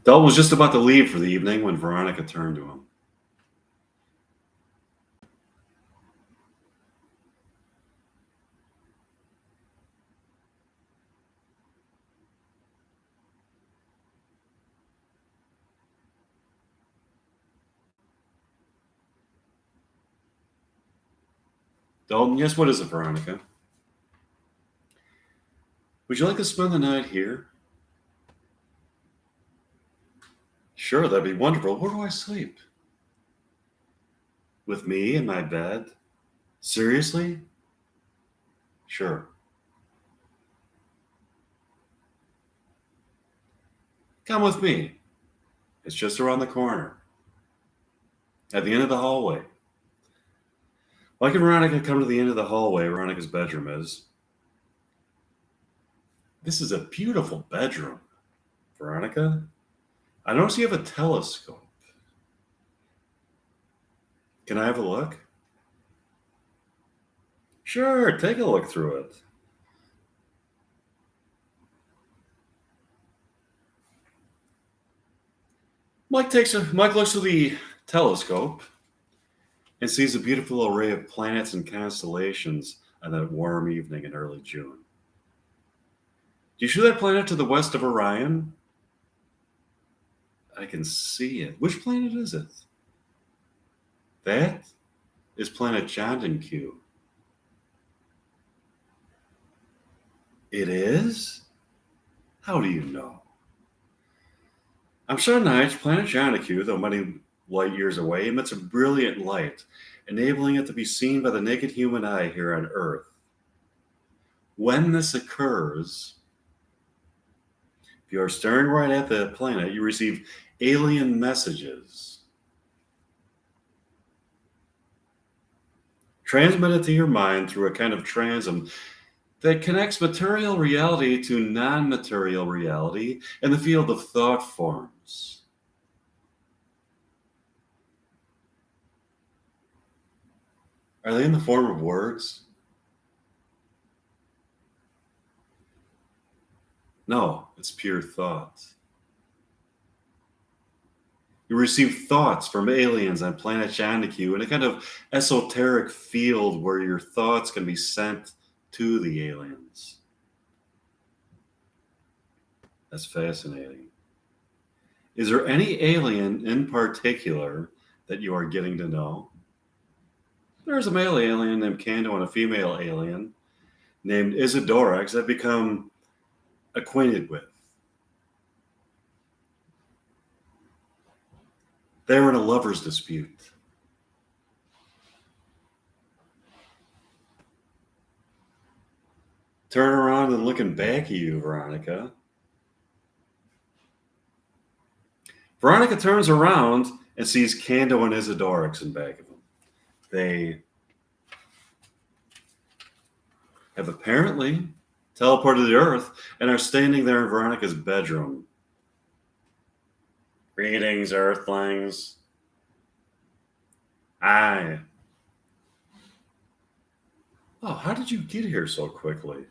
Dalton was just about to leave for the evening when Veronica turned to him. Dalton, yes, what is it, Veronica? Would you like to spend the night here? Sure, that'd be wonderful. Where do I sleep? With me in my bed? Seriously? Sure. Come with me. It's just around the corner, at the end of the hallway. Why can Veronica come to the end of the hallway Veronica's bedroom is? This is a beautiful bedroom. Veronica, I notice you have a telescope. Can I have a look? Sure, take a look through it. Mike looks through the telescope and sees a beautiful array of planets and constellations on that warm evening in early June. Do you see that planet to the west of Orion? I can see it. Which planet is it? That is planet John Q. It is? How do you know? On certain nights, planet John Q, though many light years away, emits a brilliant light, enabling it to be seen by the naked human eye here on Earth. When this occurs, if you are staring right at the planet, you receive alien messages transmitted to your mind through a kind of transom that connects material reality to non-material reality in the field of thought forms. Are they in the form of words? No, it's pure thought. You receive thoughts from aliens on planet Janiku in a kind of esoteric field where your thoughts can be sent to the aliens. That's fascinating. Is there any alien in particular that you are getting to know? There's a male alien named Kando and a female alien named Isidorax I've become acquainted with. They were in a lover's dispute. Turn around and looking back at you, Veronica. Veronica turns around and sees Kando and Isidorax in back of him. They have apparently teleported to Earth and are standing there in Veronica's bedroom. Greetings, Earthlings. Aye. Oh, how did you get here so quickly?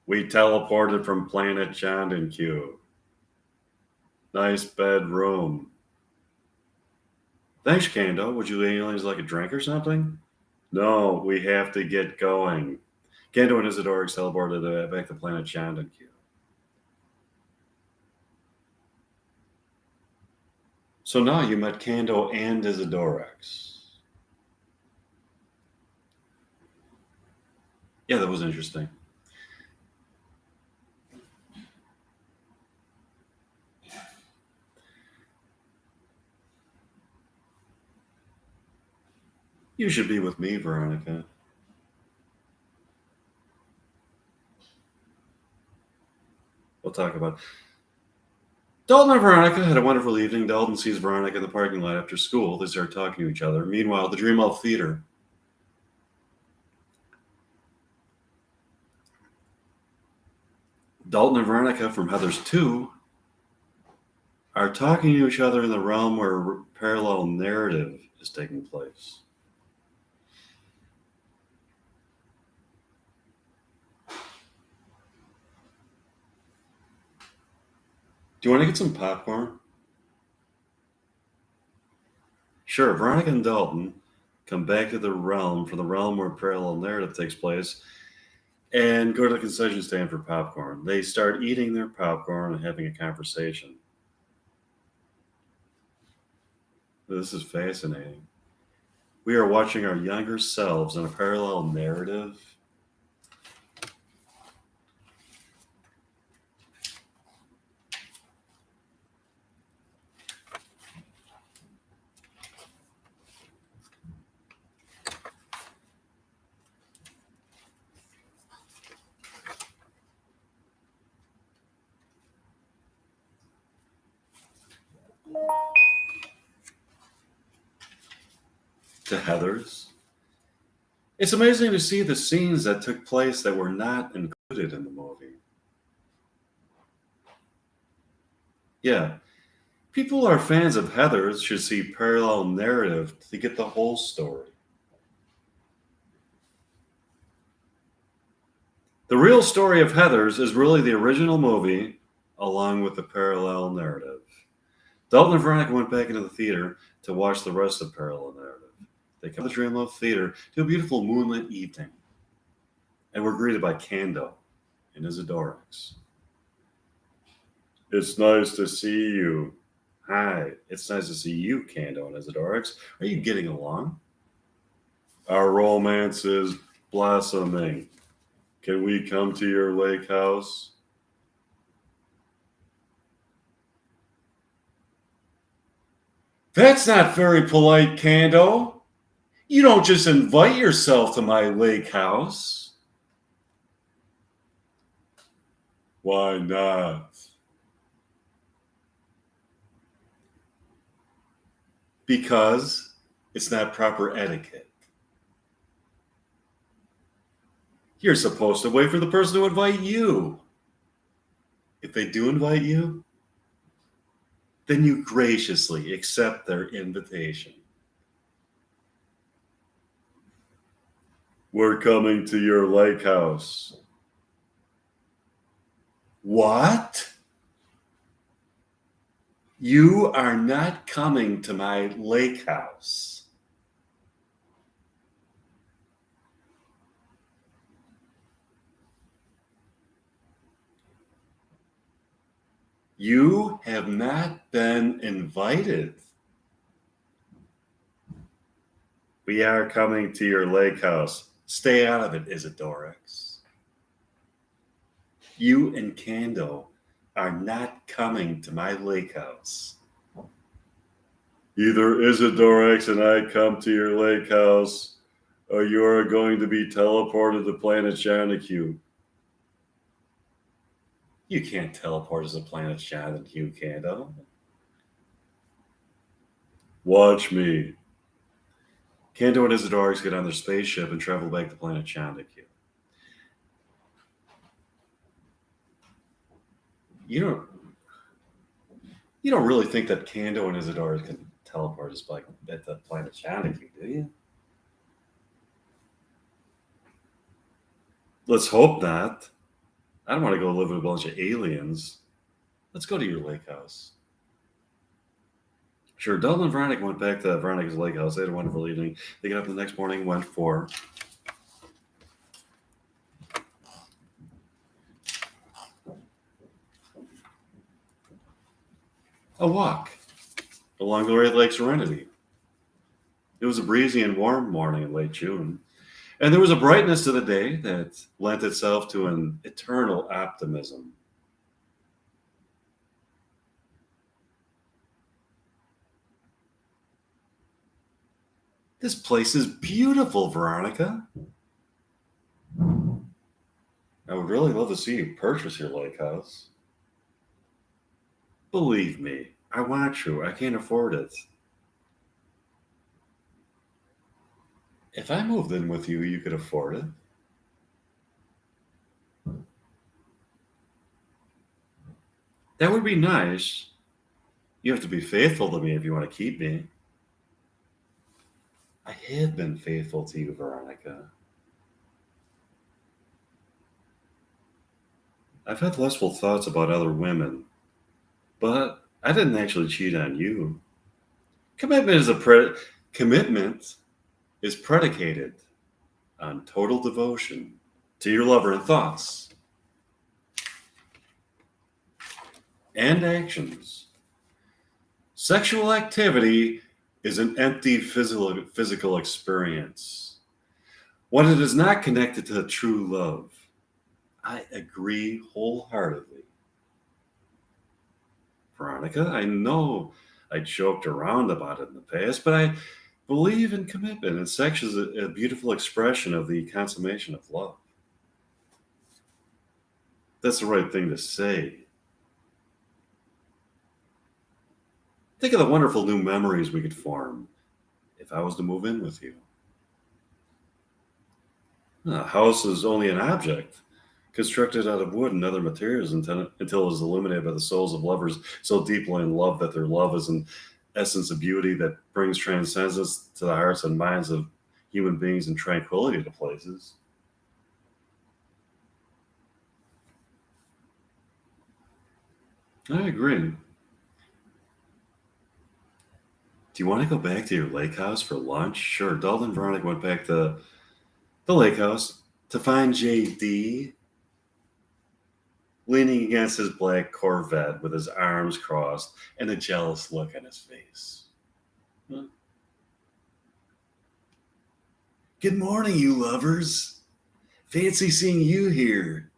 We teleported from planet John Q. Nice bedroom. Thanks, Kando. Would you aliens like a drink or something? No, we have to get going. Kando and Isidorax teleported back to planet John Q. So now you met Kando and Isidorax. Yeah, that was interesting. You should be with me, Veronica. We'll talk about. Dalton and Veronica had a wonderful evening. Dalton sees Veronica in the parking lot after school. They start talking to each other. Meanwhile, the Dream Elf Theater. Dalton and Veronica from Heather's 2 are talking to each other in the realm where a parallel narrative is taking place. Do you want to get some popcorn? Sure, Veronica and Dalton come back to the realm, from the realm where parallel narrative takes place, and go to the concession stand for popcorn. They start eating their popcorn and having a conversation. This is fascinating. We are watching our younger selves in a parallel narrative. To Heather's. It's amazing to see the scenes that took place that were not included in the movie. Yeah, people who are fans of Heather's should see parallel narrative to get the whole story. The real story of Heather's is really the original movie, along with the parallel narrative. Dalton and Veronica went back into the theater to watch the rest of Parallel Narrative. They come to the Dreamlove Theater to a beautiful moonlit evening, and were greeted by Kando and Isidorix. It's nice to see you. Hi, it's nice to see you, Kando and Isidorix. Are you getting along? Our romance is blossoming. Can we come to your lake house? That's not very polite, Kando. You don't just invite yourself to my lake house. Why not? Because it's not proper etiquette. You're supposed to wait for the person to invite you. If they do invite you, then you graciously accept their invitation. We're coming to your lake house. What? You are not coming to my lake house. You have not been invited. We are coming to your lake house. Stay out of it, Isidorix. You and Kando are not coming to my lake house. Either Isidorix and I come to your lake house, or you are going to be teleported to planet Shanakute. You can't teleport as a planet Shanakute, Kando. Watch me. Kando and Isidorix get on their spaceship and travel back to planet Shanakute. You don't really think that Kando and Isidorix can teleport us back at the planet Shanakute, do you? Let's hope not. I don't want to go live with a bunch of aliens. Let's go to your lake house. Sure, Dalton and Veronica went back to Veronica's lake house. They had a wonderful evening. They got up the next morning, went for a walk along the Great Lake Serenity. It was a breezy and warm morning in late June, and there was a brightness to the day that lent itself to an eternal optimism. This place is beautiful, Veronica. I would really love to see you purchase your lake house. Believe me, I want to. I can't afford it. If I moved in with you, you could afford it. That would be nice. You have to be faithful to me if you want to keep me. I have been faithful to you, Veronica. I've had lustful thoughts about other women, But I didn't actually cheat on you. Commitment is commitment is predicated on total devotion to your lover in thoughts and actions. Sexual activity is an empty physical experience. When it is not connected to true love, I agree wholeheartedly. Veronica, I know I joked around about it in the past, but I believe in commitment, and sex is a beautiful expression of the consummation of love. That's the right thing to say. Think of the wonderful new memories we could form if I was to move in with you. A house is only an object constructed out of wood and other materials until it is illuminated by the souls of lovers so deeply in love that their love is an essence of beauty that brings transcendence to the hearts and minds of human beings and tranquility to places. I agree. Do you want to go back to your lake house for lunch? Sure. Dalton and Veronica went back to the lake house to find JD leaning against his black Corvette with his arms crossed and a jealous look on his face. Huh? Good morning, you lovers. Fancy seeing you here.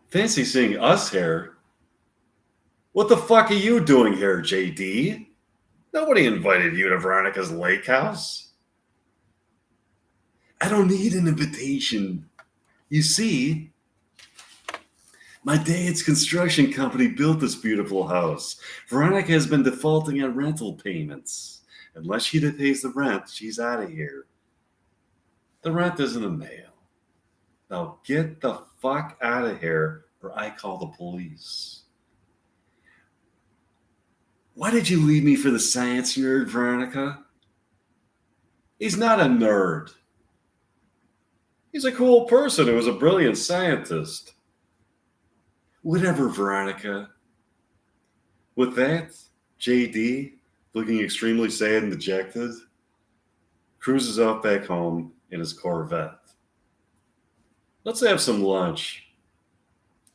Fancy seeing us here? What the fuck are you doing here, JD? Nobody invited you to Veronica's lake house. I don't need an invitation. You see, my dad's construction company built this beautiful house. Veronica has been defaulting on rental payments. Unless she pays the rent, she's out of here. The rent is in the mail. Now get the fuck out of here or I call the police. Why did you leave me for the science nerd, Veronica? He's not a nerd. He's a cool person who was a brilliant scientist. Whatever, Veronica. With that, JD, looking extremely sad and dejected, cruises off back home in his Corvette. Let's have some lunch.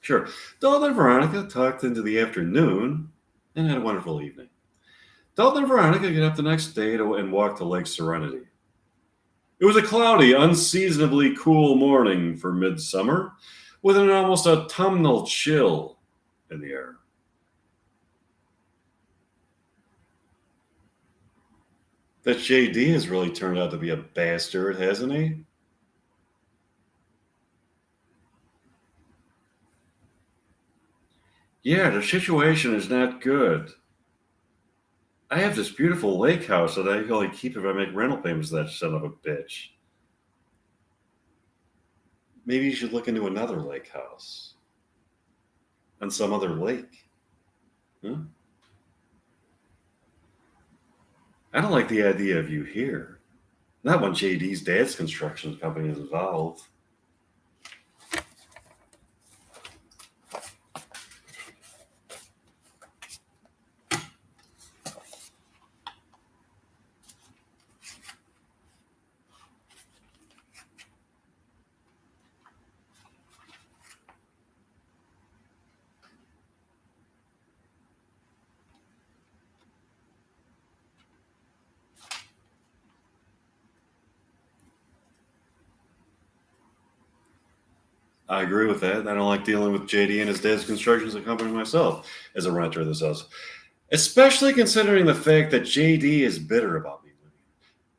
Sure. Dalton and Veronica talked into the afternoon and had a wonderful evening. Dalton and Veronica get up the next day and walk to Lake Serenity. It was a cloudy, unseasonably cool morning for midsummer, with an almost autumnal chill in the air. That JD has really turned out to be a bastard, hasn't he? Yeah, the situation is not good. I have this beautiful lake house that I can only keep if I make rental payments to that son of a bitch. Maybe you should look into another lake house on some other lake. Huh? I don't like the idea of you here. Not when JD's dad's construction company is involved. I agree with that. I don't like dealing with JD and his dad's construction company myself as a renter of this house, especially considering the fact that JD is bitter about me leaving.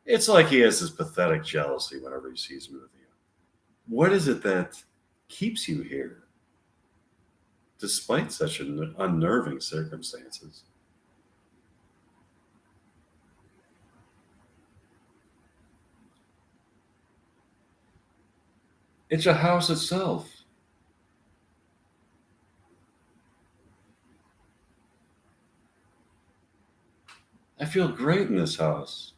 It's like he has this pathetic jealousy whenever he sees me with you. What is it that keeps you here, despite such unnerving circumstances? It's a house itself. I feel great in this house.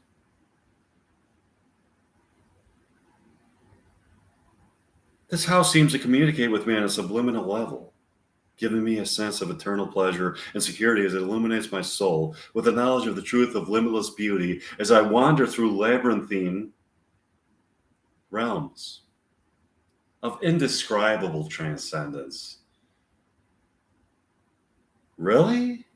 This house seems to communicate with me on a subliminal level. giving me a sense of eternal pleasure and security as it illuminates my soul with the knowledge of the truth of limitless beauty as I wander through labyrinthine realms of indescribable transcendence. Really?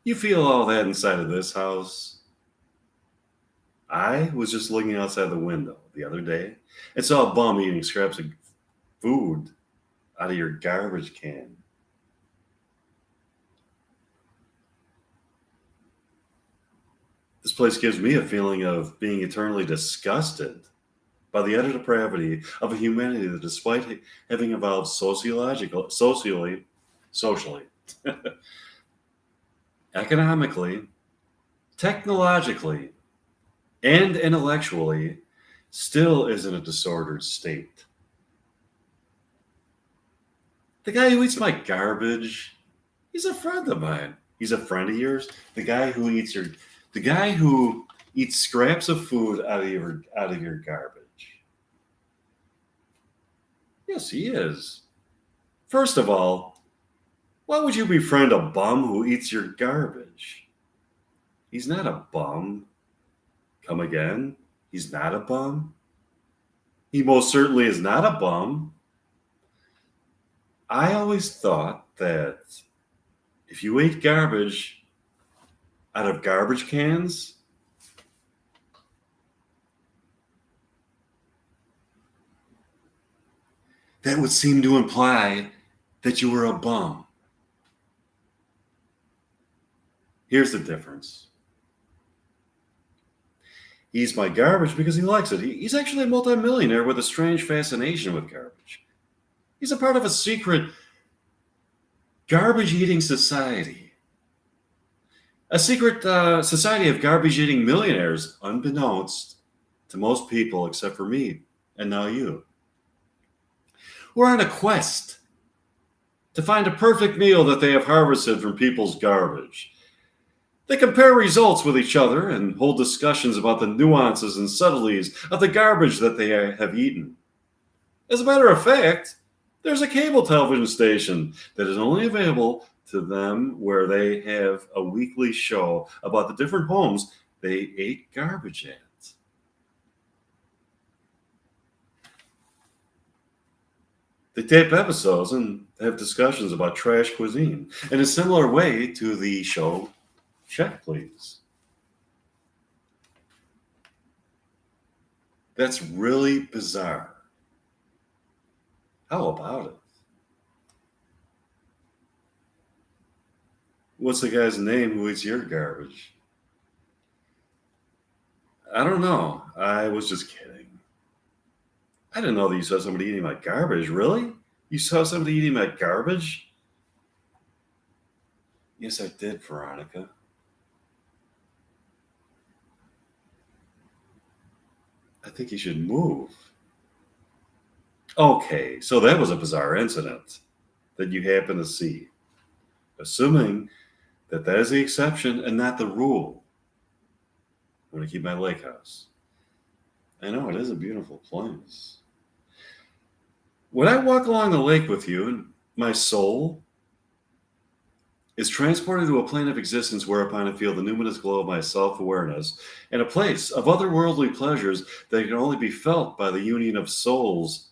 You feel all that inside of this house? I was just looking outside the window the other day and saw a bum eating scraps of food out of your garbage can. This place gives me a feeling of being eternally disgusted by the utter depravity of a humanity that, despite having evolved socially, economically, technologically, and intellectually, still is in a disordered state. The guy who eats my garbage, he's a friend of mine. He's a friend of yours. The guy who eats scraps of food out of your garbage. Yes, he is. First of all, why would you befriend a bum who eats your garbage? He's not a bum. Come again? He's not a bum. He most certainly is not a bum. I always thought that if you ate garbage out of garbage cans, that would seem to imply that you were a bum. Here's the difference. He eats my garbage because he likes it. He's actually a multimillionaire with a strange fascination with garbage. He's a part of a secret garbage eating society. A secret society of garbage eating millionaires, unbeknownst to most people except for me and now you. We're on a quest to find a perfect meal that they have harvested from people's garbage. They compare results with each other and hold discussions about the nuances and subtleties of the garbage that they have eaten. As a matter of fact, there's a cable television station that is only available to them where they have a weekly show about the different homes they ate garbage at. They tape episodes and have discussions about trash cuisine in a similar way to the show Check Please. That's really bizarre. How about it? What's the guy's name who eats your garbage? I don't know. I was just kidding. I didn't know that you saw somebody eating my garbage. Really? You saw somebody eating my garbage? Yes, I did, Veronica. I think you should move. Okay, so that was a bizarre incident that you happen to see. Assuming that that is the exception and not the rule. I'm going to keep my lake house. I know, it is a beautiful place. When I walk along the lake with you, and my soul is transported to a plane of existence whereupon I feel the numinous glow of my self-awareness and a place of otherworldly pleasures that can only be felt by the union of souls,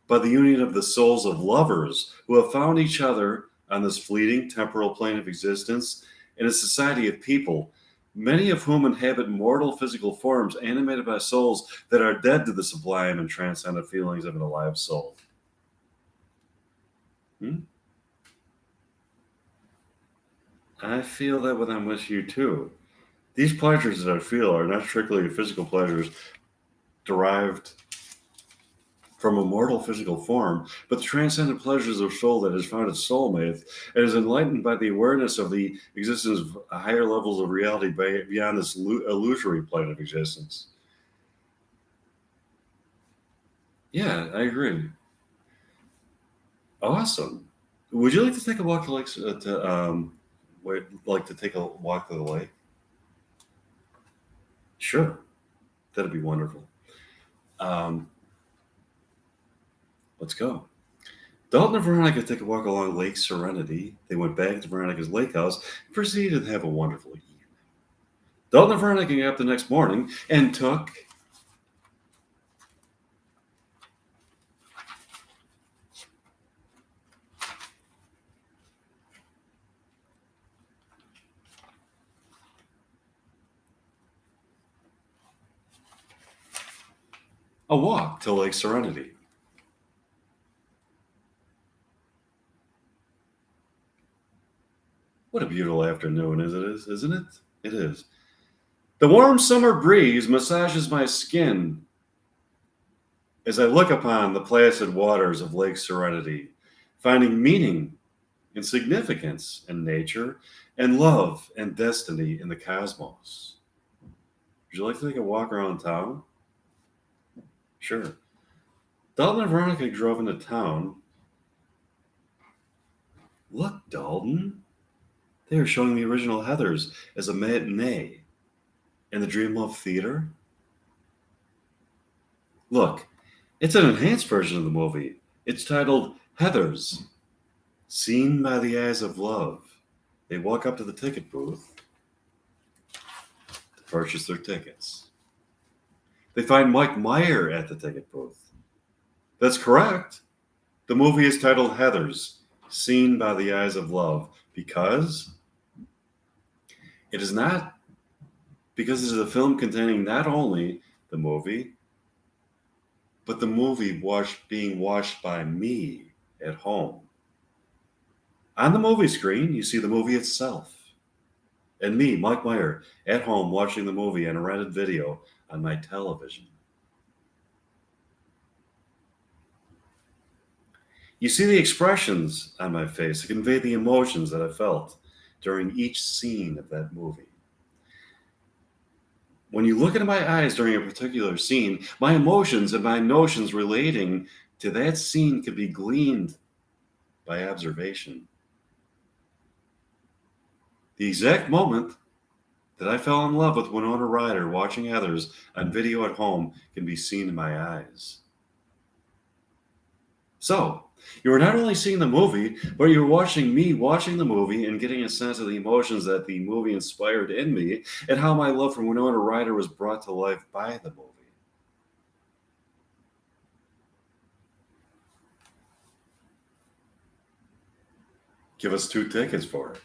by the union of the souls of lovers who have found each other on this fleeting temporal plane of existence in a society of people, many of whom inhabit mortal physical forms animated by souls that are dead to the sublime and transcendent feelings of an alive soul. I feel that when I'm with you too. These pleasures that I feel are not strictly physical pleasures derived from a mortal physical form, but the transcendent pleasures of soul that has found its soulmate and is enlightened by the awareness of the existence of higher levels of reality beyond this illusory plane of existence. Yeah, I agree. Awesome. Would you like to take a walk to take a walk to the lake? Sure, that'd be wonderful. Um, let's go. Dalton and Veronica take a walk along Lake Serenity. They went back to Veronica's lake house and proceeded to have a wonderful evening. Dalton and Veronica got up the next morning and took a walk to Lake Serenity. What a beautiful afternoon, isn't it? It is. The warm summer breeze massages my skin as I look upon the placid waters of Lake Serenity, finding meaning and significance in nature and love and destiny in the cosmos. Would you like to take a walk around town? Sure. Dalton and Veronica drove into town. Look, Dalton. They are showing the original Heathers as a matinee in the Dreamlove Theater. Look, it's an enhanced version of the movie. It's titled Heathers, Seen by the Eyes of Love. They walk up to the ticket booth to purchase their tickets. They find Mike Meyer at the ticket booth. That's correct. The movie is titled Heathers, Seen by the Eyes of Love, because it is a film containing not only the movie, but the movie being watched by me at home. On the movie screen, you see the movie itself, and me, Mike Meyer, at home watching the movie on a rented video on my television. You see the expressions on my face to convey the emotions that I felt during each scene of that movie. When you look into my eyes during a particular scene, my emotions and my notions relating to that scene can be gleaned by observation. The exact moment that I fell in love with Winona Ryder watching Heathers on video at home can be seen in my eyes. So, you are not only seeing the movie, but you're watching me watching the movie and getting a sense of the emotions that the movie inspired in me and how my love for Winona Ryder was brought to life by the movie. Give us 2 tickets for it.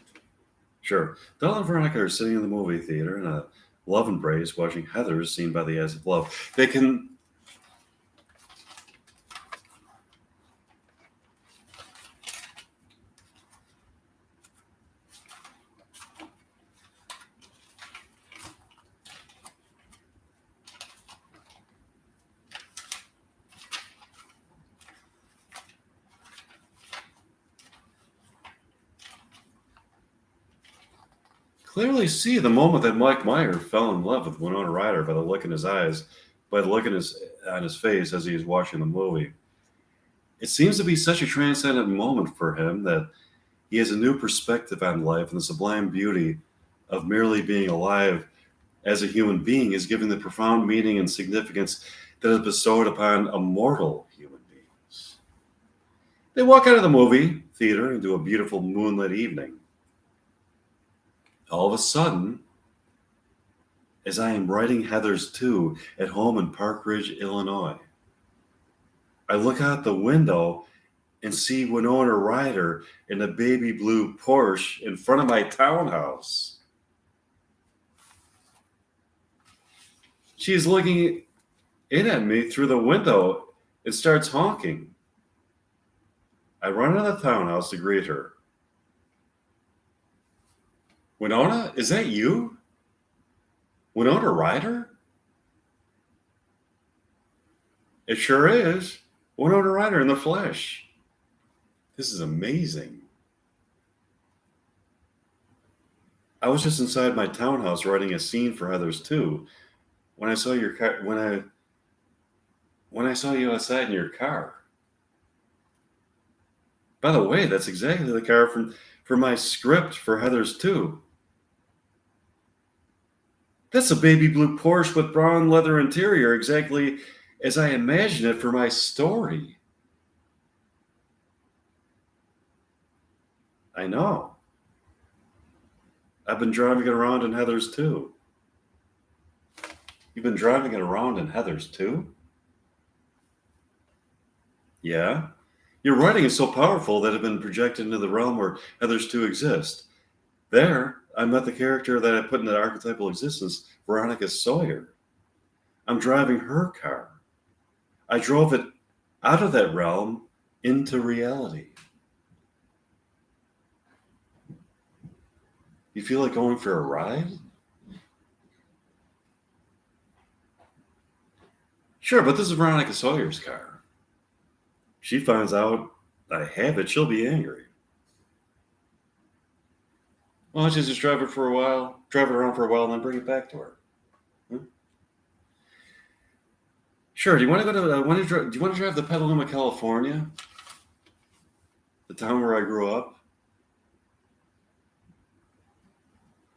Sure. Della and Veronica are sitting in the movie theater in a love embrace watching Heathers Seen by the Eyes of Love. They can clearly see the moment that Mike Meyer fell in love with Winona Ryder by the look in his eyes, by the look on his face as he was watching the movie. It seems to be such a transcendent moment for him that he has a new perspective on life, and the sublime beauty of merely being alive as a human being is given the profound meaning and significance that is bestowed upon immortal human beings. They walk out of the movie theater into a beautiful moonlit evening. All of a sudden, as I am writing Heathers 2 at home in Park Ridge, Illinois, I look out the window and see Winona Ryder in a baby blue Porsche in front of my townhouse. She's looking in at me through the window and starts honking. I run into the townhouse to greet her. Winona, is that you? Winona Ryder? It sure is. Winona Ryder in the flesh. This is amazing. I was just inside my townhouse writing a scene for Heathers 2 when I saw your car, when I saw you outside in your car. By the way, that's exactly the car from my script for Heathers 2. That's a baby blue Porsche with brown leather interior, exactly as I imagined it for my story. I know. I've been driving it around in Heather's too. You've been driving it around in Heather's too? Yeah. Your writing is so powerful that it has been projected into the realm where Heather's too exist. There, I met the character that I put into archetypal existence, Veronica Sawyer. I'm driving her car. I drove it out of that realm into reality. You feel like going for a ride? Sure, but this is Veronica Sawyer's car. She finds out I have it, she'll be angry. Why don't you just drive it around for a while, and then bring it back to her? Hmm? Sure. Do you want to go to? Do you want to drive to Petaluma, California, the town where I grew up?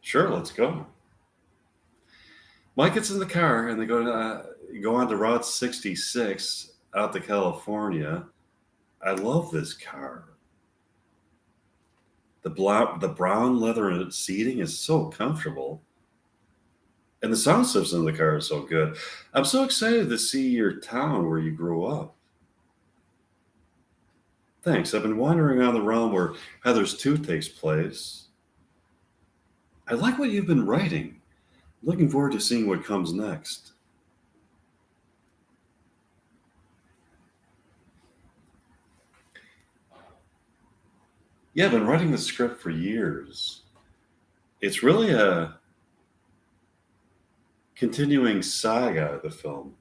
Sure, let's go. Mike gets in the car and they go on to Route 66 out to California. I love this car. The brown leather seating is so comfortable. And the sound system in the car is so good. I'm so excited to see your town where you grew up. Thanks. I've been wandering around the realm where Heather's 2 takes place. I like what you've been writing. Looking forward to seeing what comes next. Yeah, I've been writing the script for years. It's really a continuing saga of the film.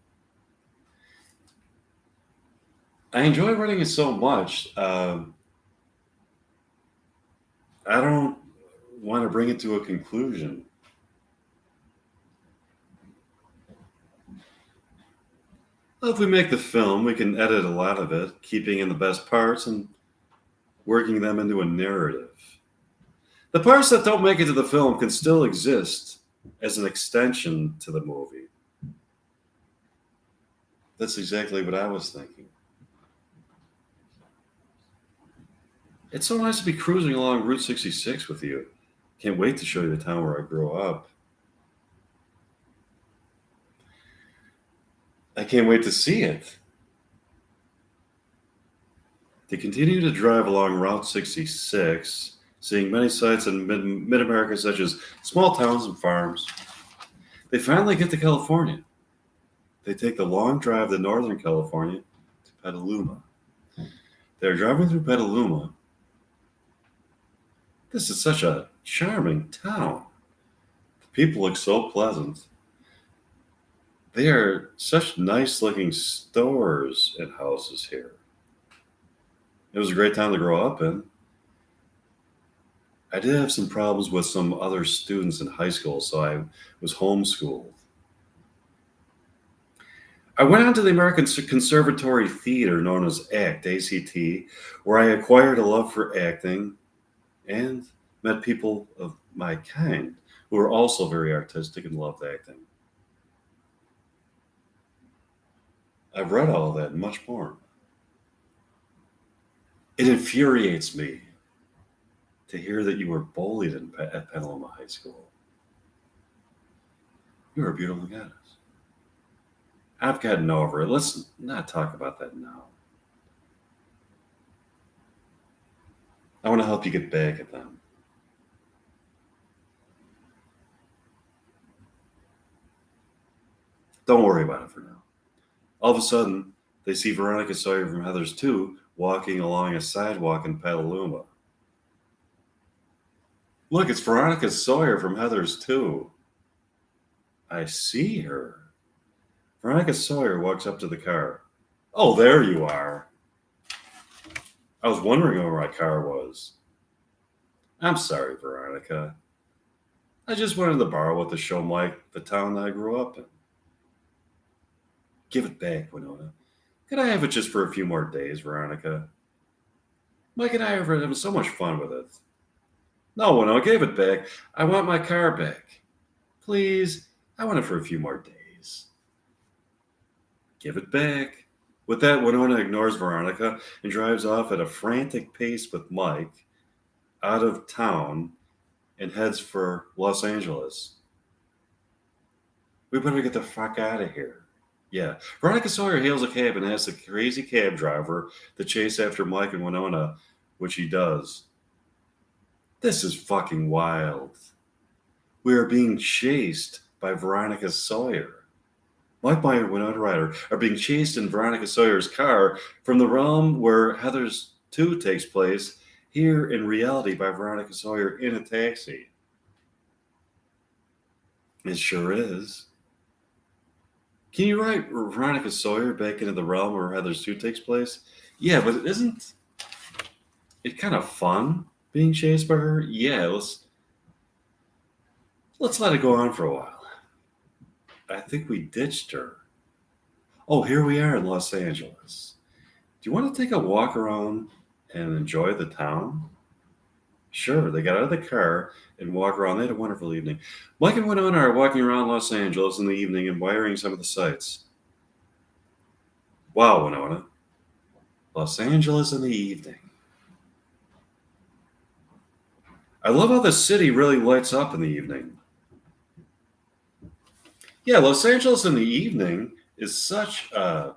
I enjoy writing it so much. I don't want to bring it to a conclusion. Well, if we make the film, we can edit a lot of it, keeping in the best parts and working them into a narrative. The parts that don't make it to the film can still exist as an extension to the movie. That's exactly what I was thinking. It's so nice to be cruising along Route 66 with you. Can't wait to show you the town where I grew up. I can't wait to see it. They continue to drive along Route 66, seeing many sights in mid America, such as small towns and farms. They finally get to California. They take the long drive to Northern California to Petaluma. They're driving through Petaluma. This is such a charming town. The people look so pleasant. They are such nice looking stores and houses here. It was a great town to grow up in. I did have some problems with some other students in high school, so I was homeschooled. I went on to the American Conservatory Theater, known as ACT, ACT, where I acquired a love for acting and met people of my kind who were also very artistic and loved acting. I've read all that and much more. It infuriates me to hear that you were bullied at Petaluma High School. You're a beautiful goddess. I've gotten over it. Let's not talk about that now. I want to help you get back at them. Don't worry about it for now. All of a sudden, they see Veronica Sawyer from Heather's 2 walking along a sidewalk in Petaluma. Look, it's Veronica Sawyer from Heather's 2. I see her. Veronica Sawyer walks up to the car. Oh, there you are. I was wondering where my car was. I'm sorry, Veronica. I just wanted to borrow it to show Mike the town that I grew up in. Give it back, Winona. Could I have it just for a few more days, Veronica? Mike and I are having so much fun with it. No, Winona, give it back. I want my car back. Please, I want it for a few more days. Give it back. With that, Winona ignores Veronica and drives off at a frantic pace with Mike out of town and heads for Los Angeles. We better get the fuck out of here. Yeah. Veronica Sawyer hails a cab and asks the crazy cab driver to chase after Mike and Winona, which he does. This is fucking wild. We are being chased by Veronica Sawyer. Mike, Meyer, and Winona Ryder are being chased in Veronica Sawyer's car from the realm where Heathers 2 takes place, here in reality by Veronica Sawyer in a taxi. It sure is. Can you write Veronica Sawyer back into the realm where Heathers 2 takes place? Yeah, but isn't it kind of fun being chased by her? Yeah, let's let it go on for a while. I think we ditched her. Oh, here we are in Los Angeles. Do you want to take a walk around and enjoy the town? Sure, they got out of the car and walked around. They had a wonderful evening. Mike and Winona are walking around Los Angeles in the evening and wiring some of the sights. Wow, Winona. Los Angeles in the evening. I love how the city really lights up in the evening. Yeah, Los Angeles in the evening is such a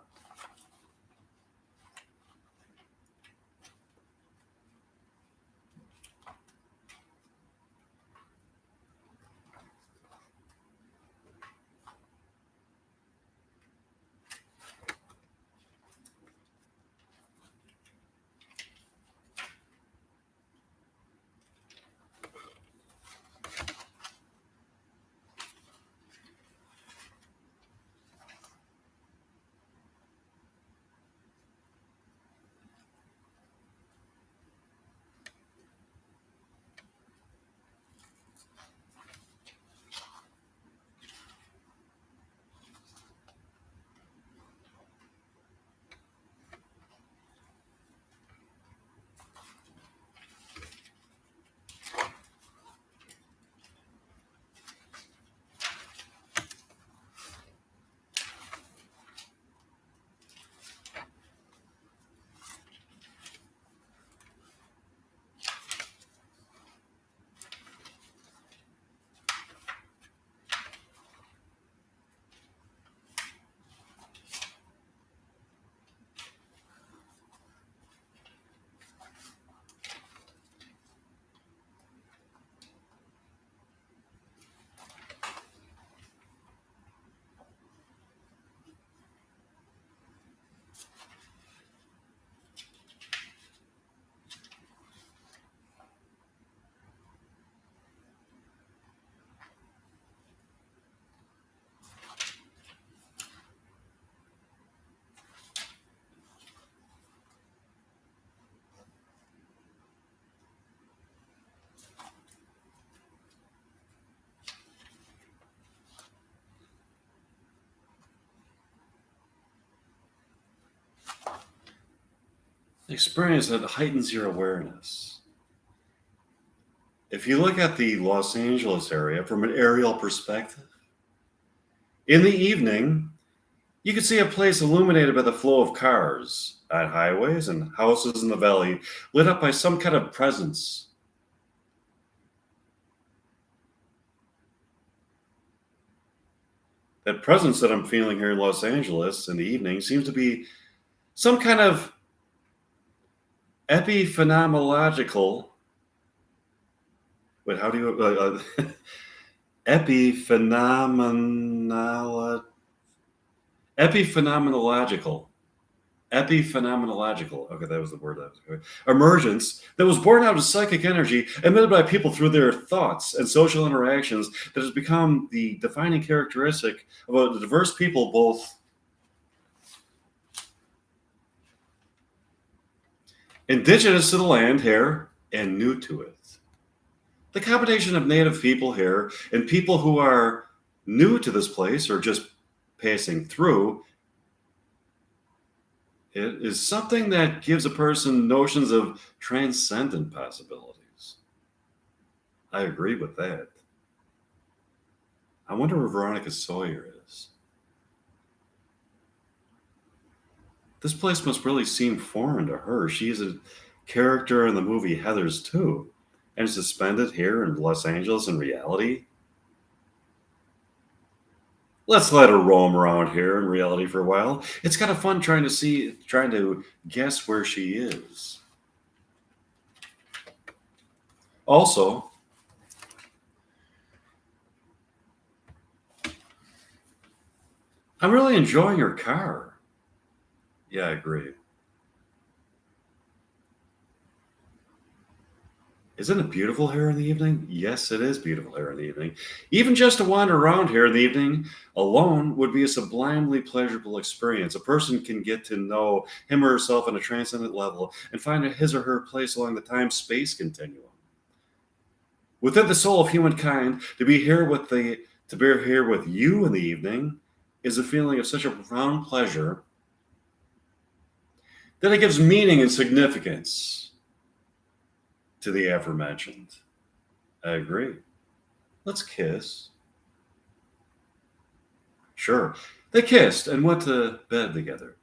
experience that heightens your awareness. If you look at the Los Angeles area from an aerial perspective, in the evening, you can see a place illuminated by the flow of cars on highways and houses in the valley, lit up by some kind of presence. That presence that I'm feeling here in Los Angeles in the evening seems to be some kind of epiphenomenological. Wait, how do you epiphenomenolo- epiphenomenological? Epiphenomenological. Okay, that was the word that was going. Emergence that was born out of psychic energy emitted by people through their thoughts and social interactions that has become the defining characteristic of a diverse people, both indigenous to the land here and new to it. The combination of native people here and people who are new to this place or just passing through it is something that gives a person notions of transcendent possibilities. I agree with that. I wonder where Veronica Sawyer is. This place must really seem foreign to her. She's a character in the movie Heathers 2. and suspended here in Los Angeles in reality? Let's let her roam around here in reality for a while. It's kind of fun trying to guess where she is. Also, I'm really enjoying her car. Yeah, I agree. Isn't it beautiful here in the evening? Yes, it is beautiful here in the evening. Even just to wander around here in the evening alone would be a sublimely pleasurable experience. A person can get to know him or herself on a transcendent level and find his or her place along the time space continuum. Within the soul of humankind, to be here with you in the evening is a feeling of such a profound pleasure that it gives meaning and significance to the aforementioned. I agree. Let's kiss. Sure. They kissed and went to bed together.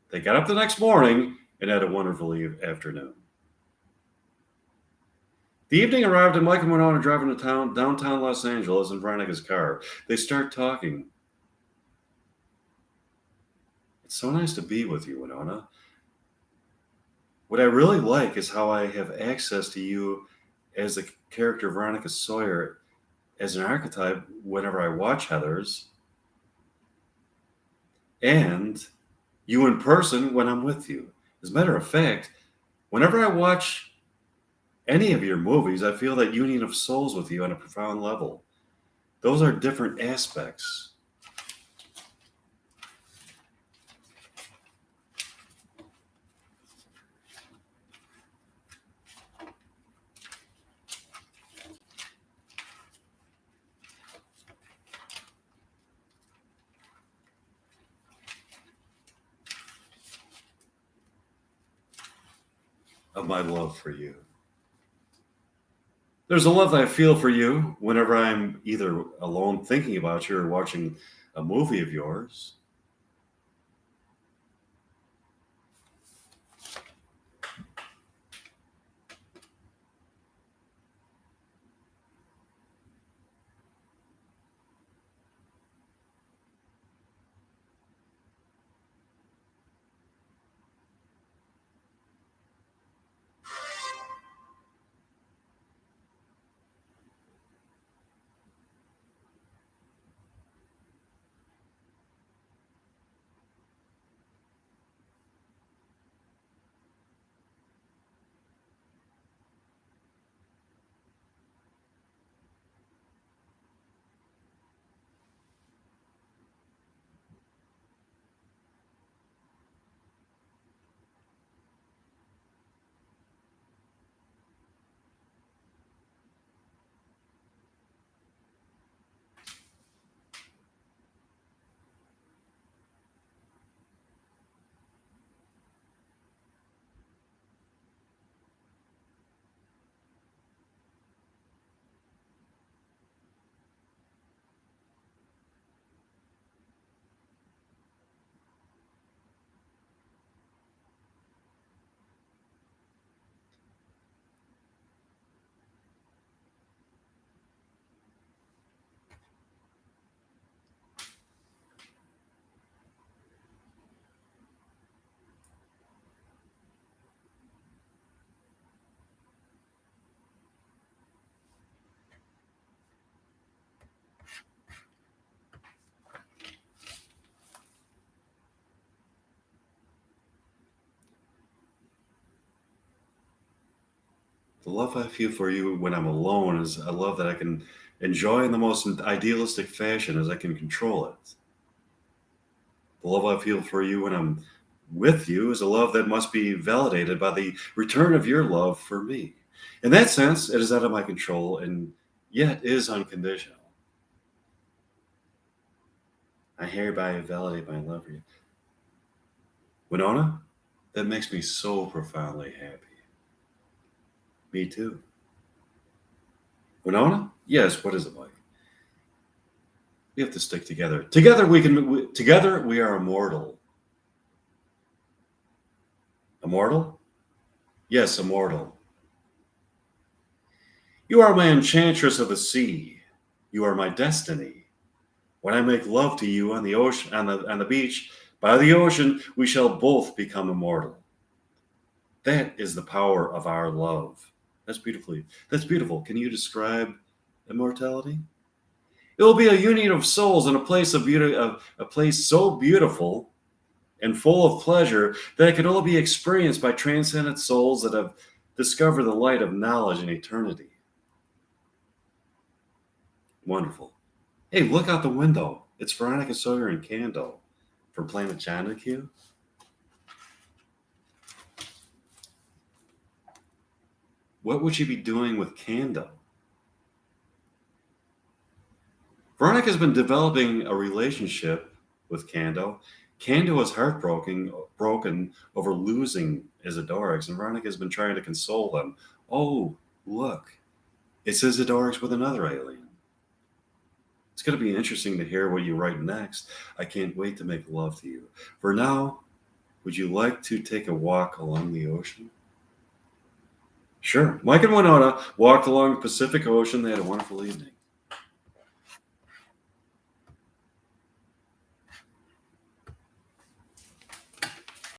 They got up the next morning and had a wonderful afternoon. The evening arrived and Mike and Winona driving to downtown Los Angeles in Veronica's car. They start talking. It's so nice to be with you, Winona. What I really like is how I have access to you as the character Veronica Sawyer as an archetype whenever I watch Heathers, and you in person when I'm with you. As a matter of fact, whenever I watch any of your movies, I feel that union of souls with you on a profound level. Those are different aspects. Of my love for you. There's a love that I feel for you whenever I'm either alone thinking about you or watching a movie of yours. The love I feel for you when I'm alone is a love that I can enjoy in the most idealistic fashion as I can control it. The love I feel for you when I'm with you is a love that must be validated by the return of your love for me. In that sense, it is out of my control and yet is unconditional. I hereby validate my love for you. Winona, that makes me so profoundly happy. Me too. Winona? Yes, what is it like? We have to stick together. Together we are immortal. Immortal? Yes, immortal. You are my enchantress of the sea. You are my destiny. When I make love to you on the ocean, on the beach, by the ocean, we shall both become immortal. That is the power of our love. That's beautifully. That's beautiful. Can you describe immortality? It will be a union of souls in a place of beauty, a place so beautiful and full of pleasure that it can only be experienced by transcendent souls that have discovered the light of knowledge and eternity. Wonderful. Hey, look out the window. It's Veronica Sawyer and Candle from Planet China Q. What would she be doing with Candle? Veronica's been developing a relationship with Kando. Kando is broken over losing Isidorix, and Veronica's been trying to console them. Oh, look, it's Isidorix with another alien. It's going to be interesting to hear what you write next. I can't wait to make love to you. For now, would you like to take a walk along the ocean? Sure. Mike and Winona walked along the Pacific Ocean. They had a wonderful evening.